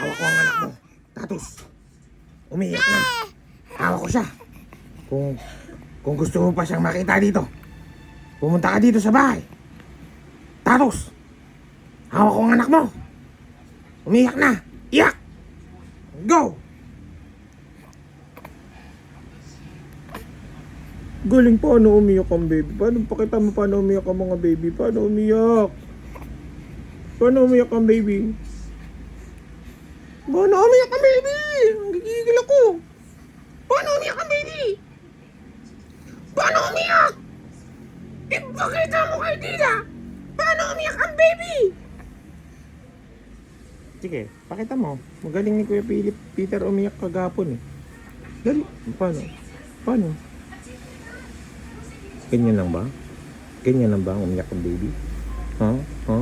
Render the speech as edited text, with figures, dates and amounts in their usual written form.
Hawak ko ang anak mo. Tatus. Umiyak na. Hawak ko siya. Kung gusto mo pa siyang makita dito, pumunta ka dito sa bahay. Tatus. Hawak ko ang anak mo. Umiyak na. Iyak. Go. Galing, paano umiyak ang baby? Paano pakita mo paano umiyak ang mga baby? Paano umiyak? Paano umiyak ang baby? Paano umiyak ang baby? Ang gigigil ako. Paano umiyak ang baby? Paano umiyak? Ipakita mo kay Tita. Paano umiyak ang baby? Sige, pakita mo. Magaling ni Kuya Peter umiyak kagapon eh. Dali. Paano? Paano? Ganyan lang ba? Ganyan lang ba ang umiyak ang baby? Ha? Ha?